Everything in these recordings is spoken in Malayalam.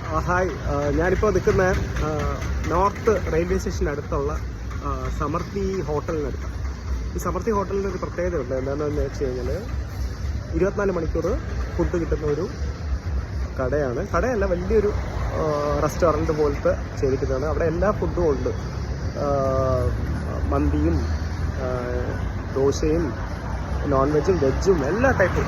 ഹായ്, ഞാനിപ്പോൾ നിൽക്കുന്ന നോർത്ത് റെയിൽവേ സ്റ്റേഷന് അടുത്തുള്ള സമൃദ്ധി ഹോട്ടലിനടുത്താണ്. ഈ സമൃദ്ധി ഹോട്ടലിന് ഒരു പ്രത്യേകതയുണ്ട്. എന്താണെന്ന് വെച്ച് കഴിഞ്ഞാൽ 24 മണിക്കൂർ ഫുഡ് കിട്ടുന്ന ഒരു കടയാണ്. കടയല്ല, വലിയൊരു റെസ്റ്റോറൻറ്റ് പോലത്തെ ചെയ്തിരിക്കുന്നതാണ്. അവിടെ എല്ലാ ഫുഡും ഉണ്ട്. മന്തിയും ദോശയും നോൺ വെജും വെജും എല്ലാ ടൈപ്പും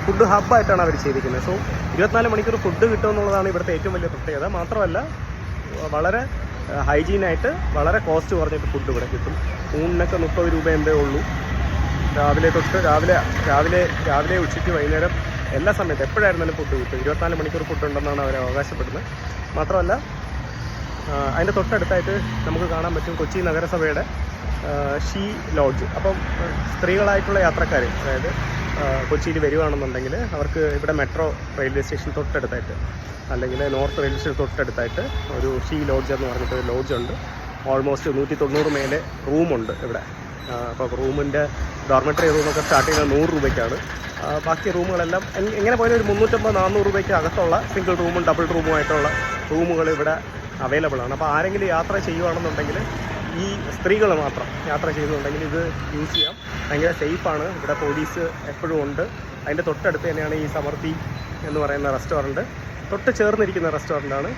ഫുഡ് ഹബ്ബായിട്ടാണ് അവർ ചെയ്തിരിക്കുന്നത്. സോ 24 മണിക്കൂർ ഫുഡ് കിട്ടുമെന്നുള്ളതാണ് ഇവിടുത്തെ ഏറ്റവും വലിയ പ്രത്യേകത. മാത്രമല്ല വളരെ ഹൈജീനായിട്ട് വളരെ കോസ്റ്റ് കുറഞ്ഞിട്ട് ഫുഡ് ഇവിടെ കിട്ടും. ഊണിനൊക്കെ 30 രൂപ എന്തേ ഉള്ളൂ. രാവിലെ തൊട്ട് രാവിലെ ഉച്ചയ്ക്ക് വൈകുന്നേരം എല്ലാ സമയത്തും എപ്പോഴായിരുന്നാലും ഫുഡ് കിട്ടും. 24 മണിക്കൂർ ഫുഡ് ഉണ്ടെന്നാണ് അവർ അവകാശപ്പെടുന്നത്. മാത്രമല്ല അതിൻ്റെ തൊട്ടടുത്തായിട്ട് നമുക്ക് കാണാൻ പറ്റും കൊച്ചി നഗരസഭയുടെ ഷീ ലോഡ്ജ്. അപ്പം സ്ത്രീകളായിട്ടുള്ള യാത്രക്കാർ, അതായത് കൊച്ചിയിൽ വരുവാണെന്നുണ്ടെങ്കിൽ അവർക്ക് ഇവിടെ മെട്രോ റെയിൽവേ സ്റ്റേഷൻ തൊട്ടടുത്തായിട്ട് അല്ലെങ്കിൽ നോർത്ത് റെയിൽവേ സ്റ്റേഷൻ തൊട്ടടുത്തായിട്ട് ഒരു ഷീ ലോഡ്ജ് എന്ന് പറഞ്ഞിട്ട് ഒരു ലോഡ്ജുണ്ട്. ഓൾമോസ്റ്റ് 190 മേലെ റൂമുണ്ട് ഇവിടെ. അപ്പോൾ റൂമിൻ്റെ ഡോർമെറ്ററി റൂമൊക്കെ സ്റ്റാർട്ട് ചെയ്യുന്നത് 100 രൂപയ്ക്കാണ്. ബാക്കി റൂമുകളെല്ലാം എങ്ങനെ പോയാലും ഒരു 350-400 രൂപയ്ക്ക് അകത്തുള്ള സിംഗിൾ റൂമും ഡബിൾ റൂമുമായിട്ടുള്ള റൂമുകൾ ഇവിടെ അവൈലബിൾ ആണ്. അപ്പോൾ ആരെങ്കിലും യാത്ര ചെയ്യുകയാണെന്നുണ്ടെങ്കിൽ, ഈ സ്ത്രീകൾ മാത്രം യാത്ര ചെയ്യുന്നുണ്ടെങ്കിൽ ഇത് യൂസ് ചെയ്യാം. ഭയങ്കര സേഫാണ്. ഇവിടെ പോലീസ് എപ്പോഴും ഉണ്ട്. അതിൻ്റെ തൊട്ടടുത്ത് തന്നെയാണ് ഈ സമൃദ്ധി എന്ന് പറയുന്ന റെസ്റ്റോറൻറ്റ്. തൊട്ട് ചേർന്നിരിക്കുന്ന റെസ്റ്റോറൻറ്റാണ്.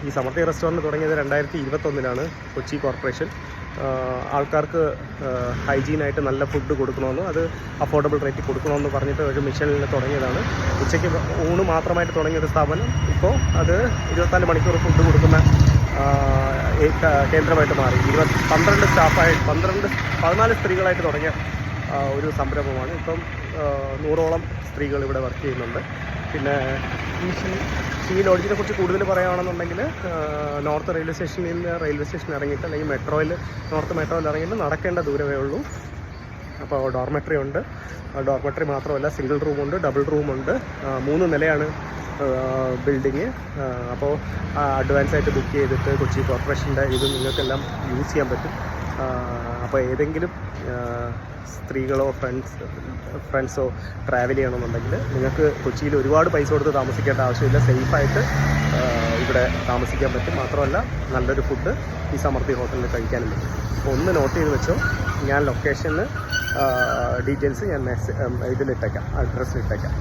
ഈ സമൃദ്ധി റെസ്റ്റോറൻറ്റ് തുടങ്ങിയത് 2021-ലാണ് കൊച്ചി കോർപ്പറേഷൻ. ആൾക്കാർക്ക് ഹൈജീനായിട്ട് നല്ല ഫുഡ് കൊടുക്കണമെന്നും അത് അഫോർഡബിൾ റേറ്റിൽ കൊടുക്കണമെന്ന് പറഞ്ഞിട്ട് ഒരു മിഷനിൽ തുടങ്ങിയതാണ്. ഉച്ചയ്ക്ക് ഊണ് മാത്രമായിട്ട് തുടങ്ങിയൊരു സ്ഥാപനം ഇപ്പോൾ അത് 24 മണിക്കൂർ ഫുഡ് കൊടുക്കുന്ന കേന്ദ്രമായിട്ട് മാറി. 12 സ്റ്റാഫായി 14 സ്ത്രീകളായിട്ട് തുടങ്ങിയ ഒരു സംരംഭമാണ്. ഇപ്പം 100ഓളം സ്ത്രീകൾ ഇവിടെ വർക്ക് ചെയ്യുന്നുണ്ട്. പിന്നെ ഈ ലോഡ്ജിനെ കുറിച്ച് കൂടുതൽ പറയുകയാണെന്നുണ്ടെങ്കിൽ, നോർത്ത് റെയിൽവേ സ്റ്റേഷനിൽ ഇറങ്ങിയിട്ട് അല്ലെങ്കിൽ നോർത്ത് മെട്രോയിൽ ഇറങ്ങിയിട്ട് നടക്കേണ്ട ദൂരമേ ഉള്ളൂ. അപ്പോൾ ഡോർമെറ്ററി ഉണ്ട്. ഡോർമെറ്ററി മാത്രമല്ല, സിംഗിൾ റൂമുണ്ട്, ഡബിൾ റൂമുണ്ട്. 3 നിലയാണ് ബിൽഡിങ്. അപ്പോൾ അഡ്വാൻസായിട്ട് ബുക്ക് ചെയ്തിട്ട് കൊച്ചി കോർപ്പറേഷൻ്റെ ഇത് നിങ്ങൾക്കെല്ലാം യൂസ് ചെയ്യാൻ പറ്റും. അപ്പോൾ ഏതെങ്കിലും സ്ത്രീകളോ ഫ്രണ്ട്സോ ട്രാവൽ ചെയ്യണമെന്നുണ്ടെങ്കിൽ നിങ്ങൾക്ക് കൊച്ചിയിൽ ഒരുപാട് പൈസ കൊടുത്ത് താമസിക്കേണ്ട ആവശ്യമില്ല. സേഫായിട്ട് ഇവിടെ താമസിക്കാൻ പറ്റും. മാത്രമല്ല നല്ലൊരു ഫുഡ് ഈ സമൃദ്ധി ഹോട്ടലിൽ കഴിക്കാനും പറ്റും. അപ്പോൾ ഒന്ന് നോട്ട് ചെയ്ത് വെച്ചോ. ഞാൻ ലൊക്കേഷന് ഡീറ്റെയിൽസ് ഞാൻ ഇതിലിട്ടേക്കാം, അഡ്രസ്സിലിട്ടേക്കാം.